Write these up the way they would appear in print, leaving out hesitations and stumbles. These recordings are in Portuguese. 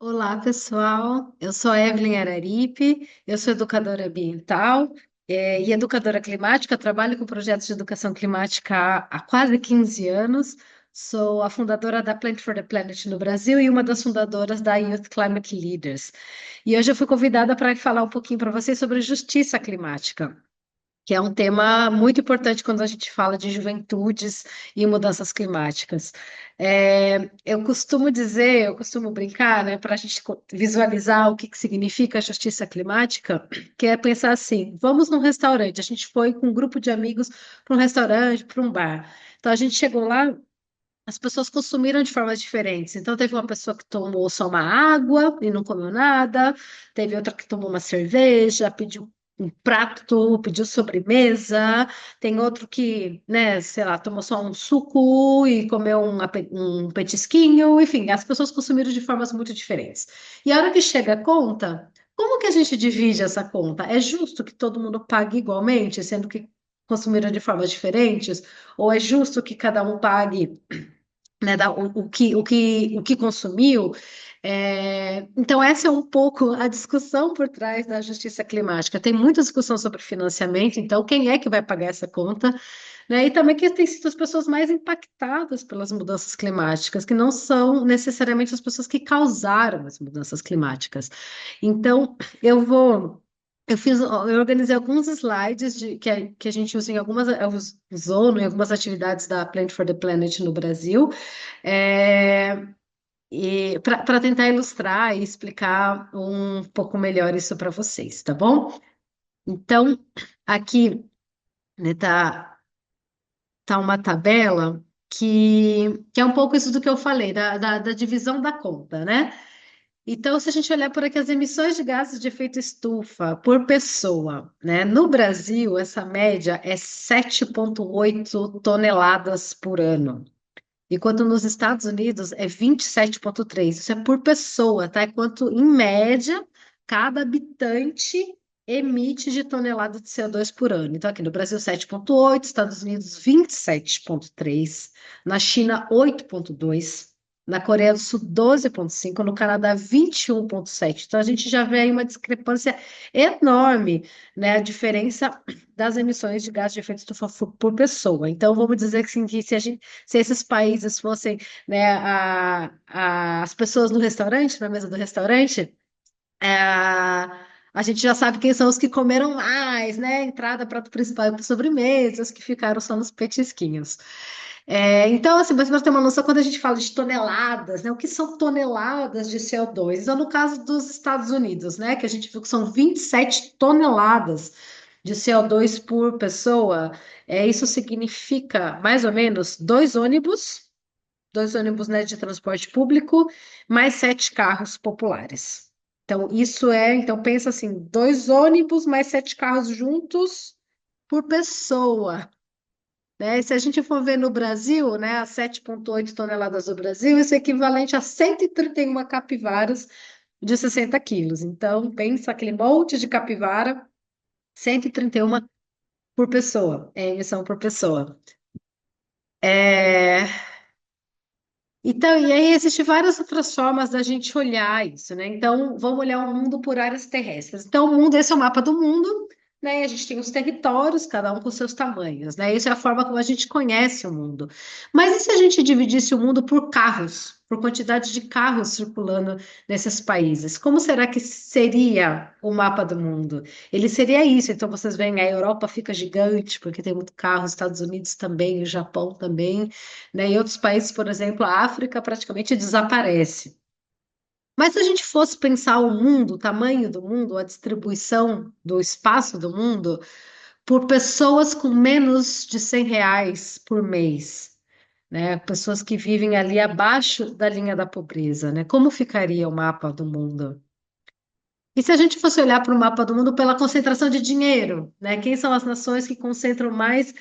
Olá, pessoal. Eu sou a Evelyn Araripe, eu sou educadora ambiental, e educadora climática. Trabalho com projetos de educação climática há quase 15 anos. Sou a fundadora da Plant for the Planet no Brasil e uma das fundadoras da Youth Climate Leaders. E hoje eu fui convidada para falar um pouquinho para vocês sobre justiça climática, que é um tema muito importante quando a gente fala de juventudes e mudanças climáticas. Eu costumo dizer, eu costumo brincar, né, para a gente visualizar o que que significa a justiça climática, que é pensar assim: vamos num restaurante, a gente foi com um grupo de amigos para um restaurante, para um bar. Então a gente chegou lá. As pessoas consumiram de formas diferentes. Então, teve uma pessoa que tomou só uma água e não comeu nada, teve outra que tomou uma cerveja, pediu um prato, pediu sobremesa, tem outro que, né, sei lá, tomou só um suco e comeu um petisquinho, enfim, as pessoas consumiram de formas muito diferentes. E a hora que chega a conta, como que a gente divide essa conta? É justo que todo mundo pague igualmente, sendo que consumiram de formas diferentes? Ou é justo que cada um pague, né, o que consumiu? Então, essa é um pouco a discussão por trás da justiça climática. Tem muita discussão sobre financiamento, então, quem é que vai pagar essa conta? Né? E também que tem sido as pessoas mais impactadas pelas mudanças climáticas, que não são necessariamente as pessoas que causaram as mudanças climáticas. Então, eu organizei alguns slides que a gente usa em usou em algumas atividades da Plant for the Planet no Brasil, é, e para tentar ilustrar e explicar um pouco melhor isso para vocês, tá bom? Então, aqui, né, tá uma tabela que é um pouco isso do que eu falei, da divisão da conta, né? Então, se a gente olhar por aqui as emissões de gases de efeito estufa por pessoa, né? No Brasil, essa média é 7,8 toneladas por ano. Enquanto nos Estados Unidos é 27,3. Isso é por pessoa, tá? É quanto, em média, cada habitante emite de tonelada de CO2 por ano. Então, aqui no Brasil, 7,8, Estados Unidos, 27,3, na China, 8,2, na Coreia do Sul, 12,5, no Canadá, 21,7. Então, a gente já vê aí uma discrepância enorme, né? A diferença das emissões de gás de efeito estufa por pessoa. Então, vamos dizer que, assim, que se esses países fossem, né, as pessoas no restaurante, na mesa do restaurante, a gente já sabe quem são os que comeram mais, né? Entrada, prato principal e sobremesa, os que ficaram só nos petisquinhos. Então, assim, mas ter uma noção quando a gente fala de toneladas, né? O que são toneladas de CO2? Então, no caso dos Estados Unidos, né? Que a gente viu que são 27 toneladas de CO2 por pessoa. Isso significa mais ou menos dois ônibus, né, de transporte público, mais 7 carros populares. Então pensa assim, 2 ônibus mais 7 carros juntos por pessoa, né? E se a gente for ver no Brasil, né, as 7,8 toneladas do Brasil, isso é equivalente a 131 capivaras de 60 quilos. Então, pensa aquele monte de capivara, 131 por pessoa, emissão por pessoa. É, Então, e aí existem várias outras formas da gente olhar isso, né? Então, vamos olhar o mundo por áreas terrestres. Então, o mundo, esse é o mapa do mundo, né? E a gente tem os territórios, cada um com seus tamanhos, né? Isso é a forma como a gente conhece o mundo. Mas e se a gente dividisse o mundo por carros, por quantidade de carros circulando nesses países? Como será que seria o mapa do mundo? Ele seria isso. Então, vocês veem, a Europa fica gigante, porque tem muito carro, os Estados Unidos também, o Japão também, né? Em outros países, por exemplo, a África praticamente desaparece. Mas se a gente fosse pensar o mundo, o tamanho do mundo, a distribuição do espaço do mundo, por pessoas com menos de R$ 100 por mês, né? Pessoas que vivem ali abaixo da linha da pobreza, né? Como ficaria o mapa do mundo? E se a gente fosse olhar para o mapa do mundo pela concentração de dinheiro, né? Quem são as nações que concentram mais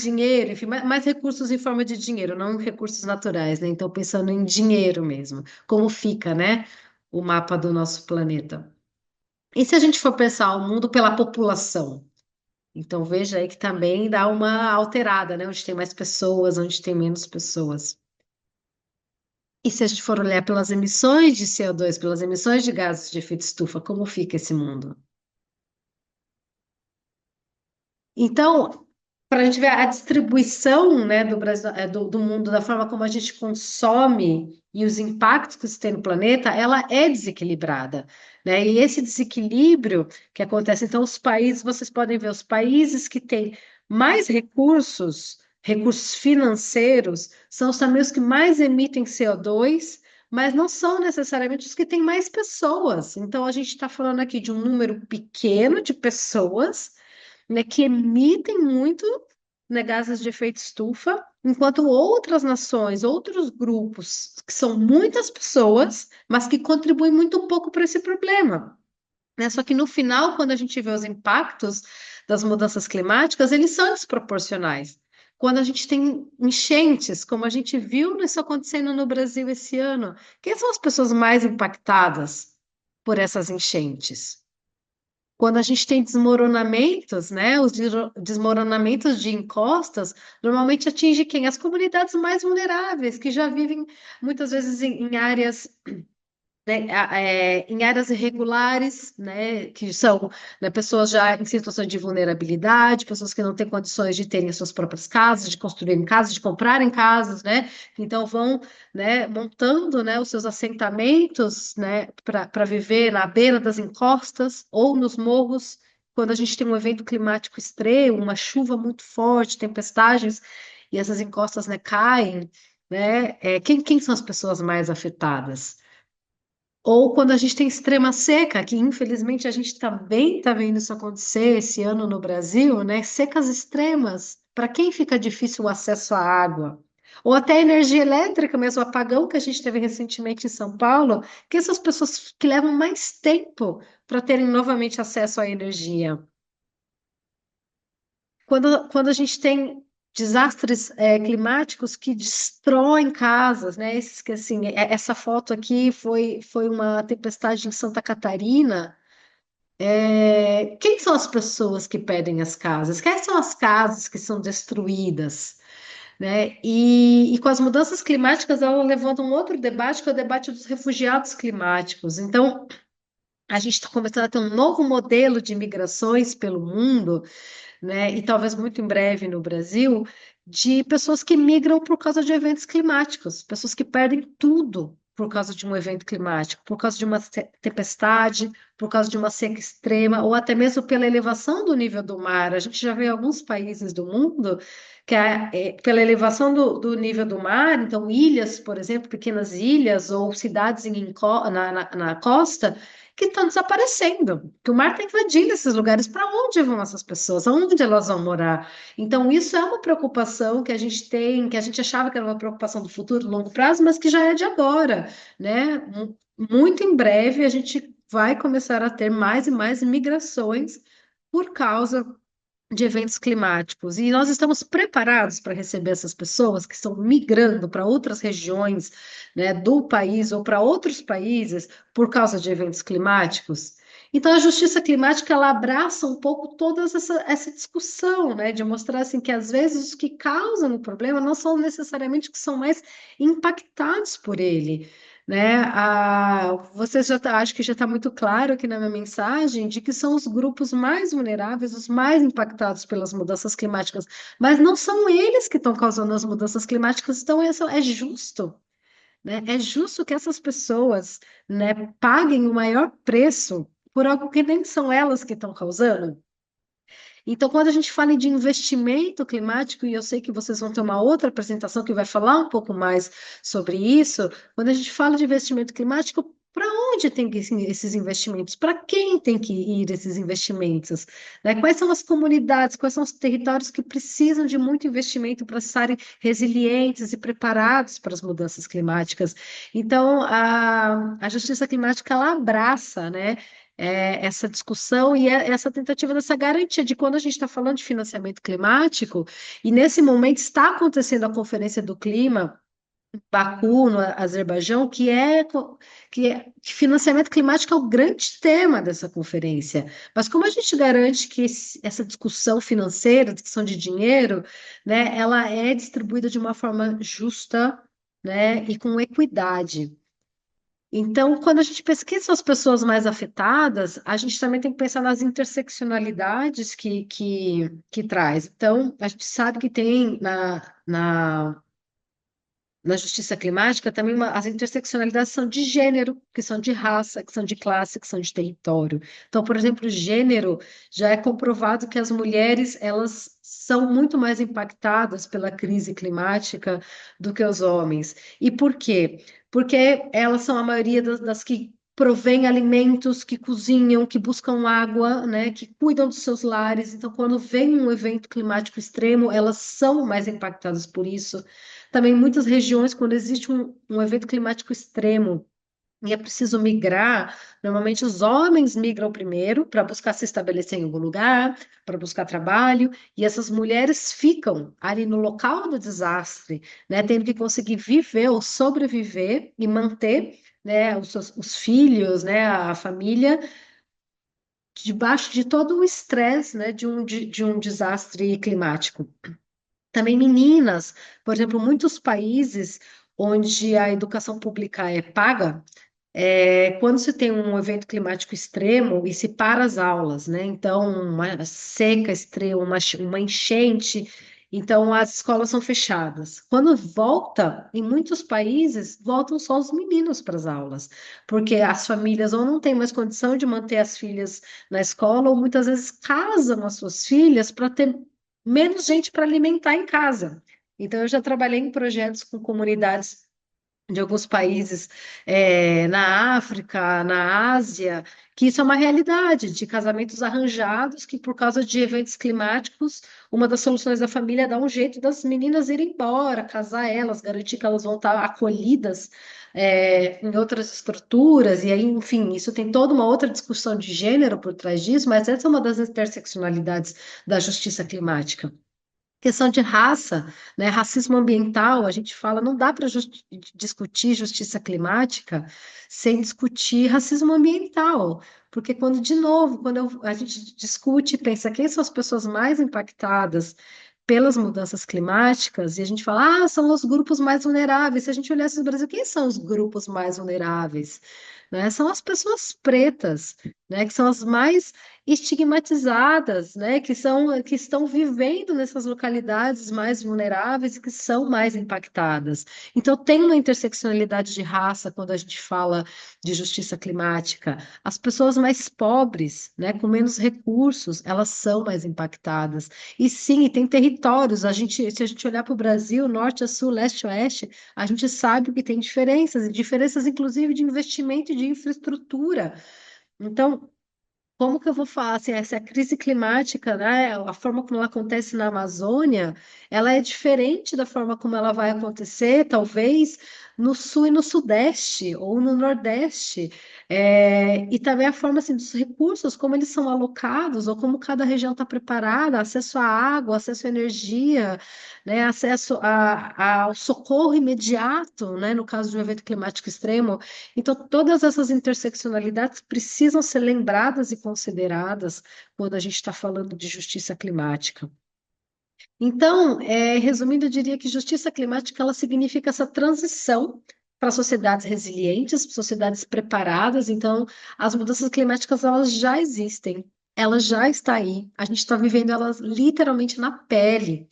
dinheiro, enfim, mais recursos em forma de dinheiro, não recursos naturais, né? Então, pensando em dinheiro mesmo, como fica, né, o mapa do nosso planeta. E se a gente for pensar o mundo pela população? Então veja aí que também dá uma alterada, né? Onde tem mais pessoas, onde tem menos pessoas. E se a gente for olhar pelas emissões de CO2, pelas emissões de gases de efeito estufa, como fica esse mundo? Então, para a gente ver a distribuição, né, do Brasil, do mundo, da forma como a gente consome e os impactos que isso tem no planeta, ela é desequilibrada, né? E esse desequilíbrio que acontece, então, os países, vocês podem ver, os países que têm mais recursos, recursos financeiros, são também os que mais emitem CO2, mas não são necessariamente os que têm mais pessoas. Então, a gente está falando aqui de um número pequeno de pessoas, né, que emitem muito, né, gases de efeito estufa, enquanto outras nações, outros grupos, que são muitas pessoas, mas que contribuem muito pouco para esse problema. Né? Só que no final, quando a gente vê os impactos das mudanças climáticas, eles são desproporcionais. Quando a gente tem enchentes, como a gente viu isso acontecendo no Brasil esse ano, quem são as pessoas mais impactadas por essas enchentes? Quando a gente tem desmoronamentos, né? Os desmoronamentos de encostas normalmente atinge quem? As comunidades mais vulneráveis, que já vivem muitas vezes em áreas, né, em áreas irregulares, né, que são, né, pessoas já em situação de vulnerabilidade, pessoas que não têm condições de terem suas próprias casas, de construírem casas, de comprarem casas, né, então vão, né, montando, né, os seus assentamentos, né, para viver na beira das encostas ou nos morros. Quando a gente tem um evento climático extremo, uma chuva muito forte, tempestades, e essas encostas, né, caem, né, quem são as pessoas mais afetadas? Ou quando a gente tem extrema seca, que infelizmente a gente também está vendo isso acontecer esse ano no Brasil, né? Secas extremas. Para quem fica difícil o acesso à água? Ou até a energia elétrica, mesmo o apagão que a gente teve recentemente em São Paulo, que essas pessoas que levam mais tempo para terem novamente acesso à energia. Quando a gente tem desastres climáticos que destroem casas, né? Esses que, assim, essa foto aqui foi uma tempestade em Santa Catarina. Quem são as pessoas que perdem as casas? Quais são as casas que são destruídas? Né? E com as mudanças climáticas, ela levanta um outro debate, que é o debate dos refugiados climáticos. Então, a gente está começando a ter um novo modelo de migrações pelo mundo, né, e talvez muito em breve no Brasil, de pessoas que migram por causa de eventos climáticos, pessoas que perdem tudo por causa de um evento climático, por causa de uma tempestade, por causa de uma seca extrema, ou até mesmo pela elevação do nível do mar. A gente já vê em alguns países do mundo que pela elevação do nível do mar, então ilhas, por exemplo, pequenas ilhas ou cidades na costa, que estão desaparecendo, que o mar está invadindo esses lugares. Para onde vão essas pessoas? Aonde elas vão morar? Então, isso é uma preocupação que a gente tem, que a gente achava que era uma preocupação do futuro, longo prazo, mas que já é de agora, né? Muito em breve a gente vai começar a ter mais e mais migrações por causa de eventos climáticos. E nós estamos preparados para receber essas pessoas que estão migrando para outras regiões, né, do país ou para outros países por causa de eventos climáticos. Então, a justiça climática ela abraça um pouco toda essa discussão, né, de mostrar assim, que às vezes os que causam o problema não são necessariamente os que são mais impactados por ele. Né? Você acho que já está muito claro aqui na minha mensagem de que são os grupos mais vulneráveis, os mais impactados pelas mudanças climáticas, mas não são eles que estão causando as mudanças climáticas, então isso é justo, né? É justo que essas pessoas, né, paguem o maior preço por algo que nem são elas que estão causando. Então, quando a gente fala de investimento climático, e eu sei que vocês vão ter uma outra apresentação que vai falar um pouco mais sobre isso, quando a gente fala de investimento climático, para onde tem que ir esses investimentos? Para quem tem que ir esses investimentos? Né? Quais são as comunidades, quais são os territórios que precisam de muito investimento para estarem resilientes e preparados para as mudanças climáticas? Então, a justiça climática, ela abraça, né? Essa discussão e essa tentativa dessa garantia de quando a gente está falando de financiamento climático, e nesse momento está acontecendo a Conferência do Clima Baku, no Azerbaijão, que financiamento climático é o grande tema dessa conferência. Mas como a gente garante que essa discussão financeira, discussão de dinheiro, né, ela é distribuída de uma forma justa, né, e com equidade? Então, quando a gente pensa quem são as pessoas mais afetadas, a gente também tem que pensar nas interseccionalidades que traz. Então, a gente sabe que tem na justiça climática também as interseccionalidades são de gênero, que são de raça, que são de classe, que são de território. Então, por exemplo, gênero já é comprovado que as mulheres elas são muito mais impactadas pela crise climática do que os homens. E por quê? Porque elas são a maioria das que provém alimentos, que cozinham, que buscam água, né, que cuidam dos seus lares. Então, quando vem um evento climático extremo, elas são mais impactadas por isso. Também muitas regiões, quando existe um evento climático extremo e é preciso migrar, normalmente os homens migram primeiro para buscar se estabelecer em algum lugar, para buscar trabalho, e essas mulheres ficam ali no local do desastre, né, tendo que conseguir viver ou sobreviver e manter, né, os filhos, né, a família, debaixo de todo o estresse, né, de um desastre climático. Também meninas, por exemplo, muitos países onde a educação pública é paga, quando se tem um evento climático extremo e se para as aulas, né? Então, uma seca extrema, uma enchente, então as escolas são fechadas. Quando volta, em muitos países, voltam só os meninos para as aulas, porque as famílias ou não têm mais condição de manter as filhas na escola, ou muitas vezes casam as suas filhas para ter menos gente para alimentar em casa. Então, eu já trabalhei em projetos com comunidades de alguns países na África, na Ásia, que isso é uma realidade, de casamentos arranjados, que por causa de eventos climáticos, uma das soluções da família é dar um jeito das meninas irem embora, casar elas, garantir que elas vão estar acolhidas em outras estruturas, e aí, enfim, isso tem toda uma outra discussão de gênero por trás disso, mas essa é uma das interseccionalidades da justiça climática. Questão de raça, né? Racismo ambiental, a gente fala, não dá para discutir justiça climática sem discutir racismo ambiental, porque quando, de novo, a gente discute e pensa quem são as pessoas mais impactadas pelas mudanças climáticas, e a gente fala, são os grupos mais vulneráveis. Se a gente olhasse no Brasil, quem são os grupos mais vulneráveis? Né? São as pessoas pretas, né? Que são as mais estigmatizadas, né, que estão vivendo nessas localidades mais vulneráveis e que são mais impactadas. Então tem uma interseccionalidade de raça quando a gente fala de justiça climática. As pessoas mais pobres, né, com menos recursos, elas são mais impactadas. E sim, tem territórios. Se a gente olhar para o Brasil, norte a sul, leste a oeste, a gente sabe que tem diferenças, e diferenças inclusive de investimento e de infraestrutura. Então, como que eu vou falar assim, essa crise climática, né, a forma como ela acontece na Amazônia, ela é diferente da forma como ela vai acontecer, talvez, no sul e no sudeste, ou no nordeste. E também a forma assim, dos recursos, como eles são alocados, ou como cada região está preparada, acesso à água, acesso à energia, né, acesso ao socorro imediato, né, no caso de um evento climático extremo. Então, todas essas interseccionalidades precisam ser lembradas e consideradas quando a gente está falando de justiça climática. Então, resumindo, eu diria que justiça climática ela significa essa transição para sociedades resilientes, sociedades preparadas. Então, as mudanças climáticas elas já existem, elas já estão aí. A gente está vivendo elas literalmente na pele,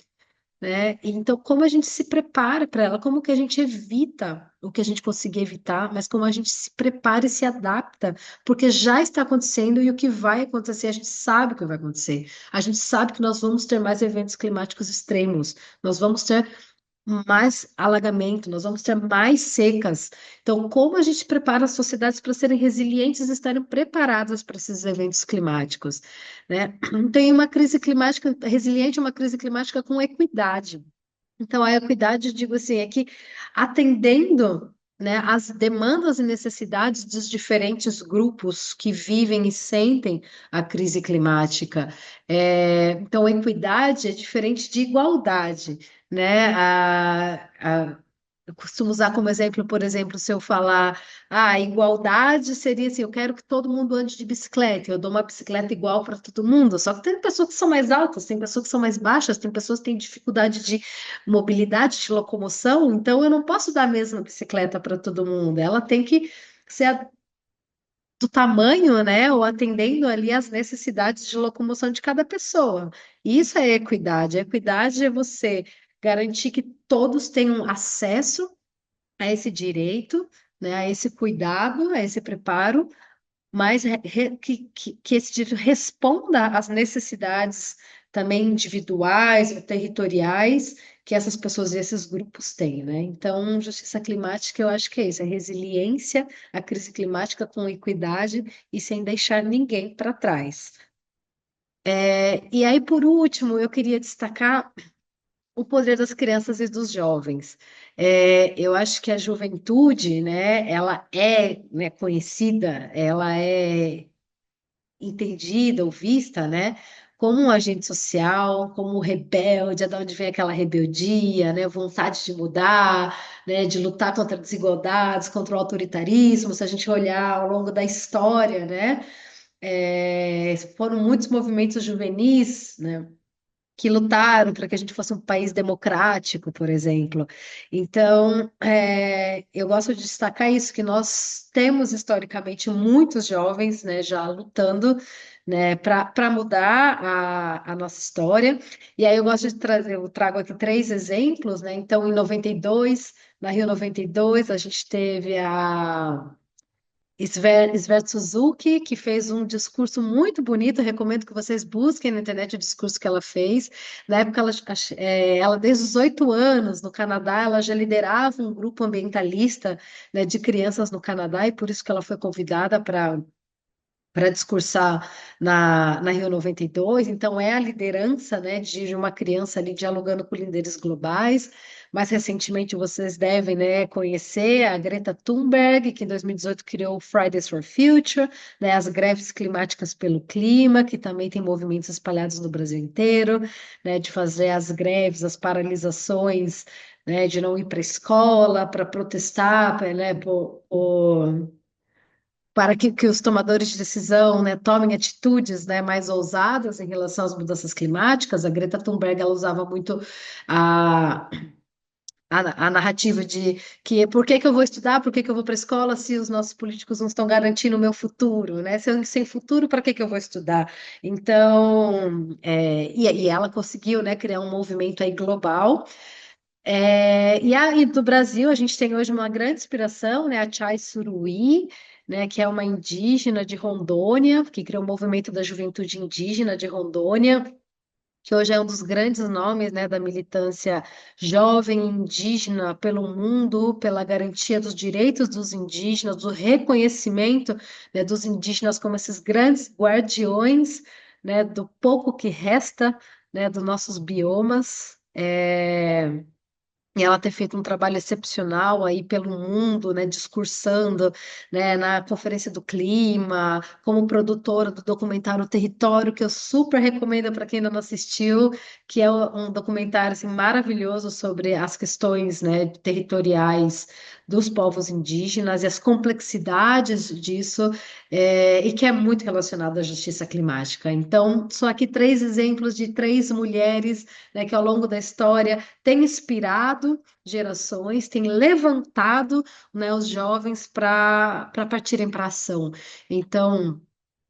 né? Então, como a gente se prepara para ela, como que a gente evita o que a gente conseguir evitar, mas como a gente se prepara e se adapta, porque já está acontecendo e o que vai acontecer, a gente sabe o que vai acontecer. A gente sabe que nós vamos ter mais eventos climáticos extremos, nós vamos ter mais alagamento, nós vamos ter mais secas. Então, como a gente prepara as sociedades para serem resilientes e estarem preparadas para esses eventos climáticos, né? Tem uma crise climática resiliente, uma crise climática com equidade. Então, a equidade, eu digo assim, é que atendendo, né, às demandas e necessidades dos diferentes grupos que vivem e sentem a crise climática. Então, equidade é diferente de igualdade, né? Eu costumo usar como exemplo, por exemplo, se eu falar, igualdade seria assim, eu quero que todo mundo ande de bicicleta, eu dou uma bicicleta igual para todo mundo, só que tem pessoas que são mais altas, tem pessoas que são mais baixas, tem pessoas que têm dificuldade de mobilidade, de locomoção, então eu não posso dar a mesma bicicleta para todo mundo, ela tem que ser do tamanho, né, ou atendendo ali às necessidades de locomoção de cada pessoa. Isso é equidade. Equidade é você garantir que todos tenham acesso a esse direito, né, a esse cuidado, a esse preparo, mas que esse direito responda às necessidades também individuais ou territoriais que essas pessoas e esses grupos têm, né? Então, justiça climática, eu acho que é isso, é resiliência à crise climática com equidade e sem deixar ninguém para trás. E aí, por último, eu queria destacar o poder das crianças e dos jovens. Eu acho que a juventude, né, ela é, né, conhecida, ela é entendida ou vista, né, como um agente social, como um rebelde, é de onde vem aquela rebeldia, né, vontade de mudar, né, de lutar contra desigualdades, contra o autoritarismo. Se a gente olhar ao longo da história, né, foram muitos movimentos juvenis, né, que lutaram para que a gente fosse um país democrático, por exemplo. Então, eu gosto de destacar isso, que nós temos historicamente muitos jovens, né, já lutando, né, para mudar a nossa história. E aí eu gosto de trazer, eu trago aqui três exemplos, né? Então, em 92, na Rio 92, a gente teve a Svert Suzuki, que fez um discurso muito bonito. Eu recomendo que vocês busquem na internet o discurso que ela fez. Na época, ela desde os 8 anos, no Canadá, ela já liderava um grupo ambientalista, né, de crianças no Canadá, e por isso que ela foi convidada para discursar na Rio 92. Então, é a liderança, né, de uma criança ali dialogando com líderes globais. Mais recentemente, vocês devem, né, conhecer a Greta Thunberg, que em 2018 criou o Fridays for Future, né, as greves climáticas pelo clima, que também tem movimentos espalhados no Brasil inteiro, né, de fazer as greves, as paralisações, né, de não ir para a escola, para protestar, né, para que os tomadores de decisão, né, tomem atitudes, né, mais ousadas em relação às mudanças climáticas. A Greta Thunberg, ela usava muito a, a narrativa de que por que que eu vou estudar, por que que eu vou para a escola se os nossos políticos não estão garantindo o meu futuro, né? Se eu sem futuro, para que que eu vou estudar? Então, e ela conseguiu, né, criar um movimento aí global. E do Brasil, a gente tem hoje uma grande inspiração, né? A Chai Suruí, né? Que é uma indígena de Rondônia, que criou o movimento da juventude indígena de Rondônia, que hoje é um dos grandes nomes, né, da militância jovem indígena pelo mundo, pela garantia dos direitos dos indígenas, do reconhecimento, né, dos indígenas como esses grandes guardiões, né, do pouco que resta, né, dos nossos biomas. E ela ter feito um trabalho excepcional aí pelo mundo, né, discursando, né, na Conferência do Clima, como produtora do documentário Território, que eu super recomendo para quem ainda não assistiu, que é um documentário assim, maravilhoso sobre as questões, né, territoriais dos povos indígenas e as complexidades disso, e que é muito relacionado à justiça climática. Então, só aqui três exemplos de três mulheres, né, que ao longo da história tem inspirado gerações, tem levantado, né, os jovens para partirem para a ação. Então,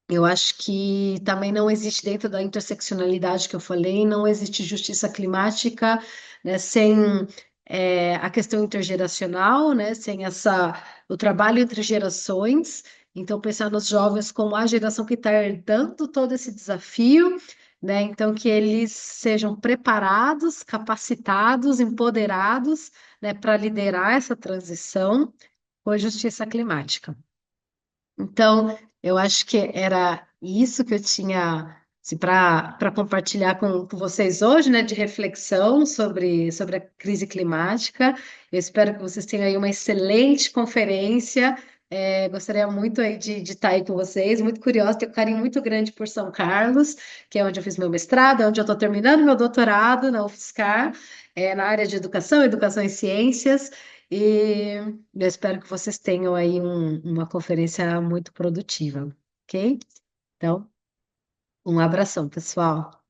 eu acho que também não existe dentro da interseccionalidade que eu falei, não existe justiça climática, né, sem a questão intergeracional, né, sem o trabalho entre gerações. Então, pensar nos jovens como a geração que está herdando todo esse desafio, né, então que eles sejam preparados, capacitados, empoderados, né, para liderar essa transição com a justiça climática. Então, eu acho que era isso que eu tinha para compartilhar com vocês hoje, né, de reflexão sobre a crise climática. Eu espero que vocês tenham aí uma excelente conferência. Gostaria muito aí de estar aí com vocês, muito curiosa, tenho um carinho muito grande por São Carlos, que é onde eu fiz meu mestrado, é onde eu estou terminando meu doutorado na UFSCar, na área de educação e ciências. E eu espero que vocês tenham aí uma conferência muito produtiva, ok? Então, um abração, pessoal.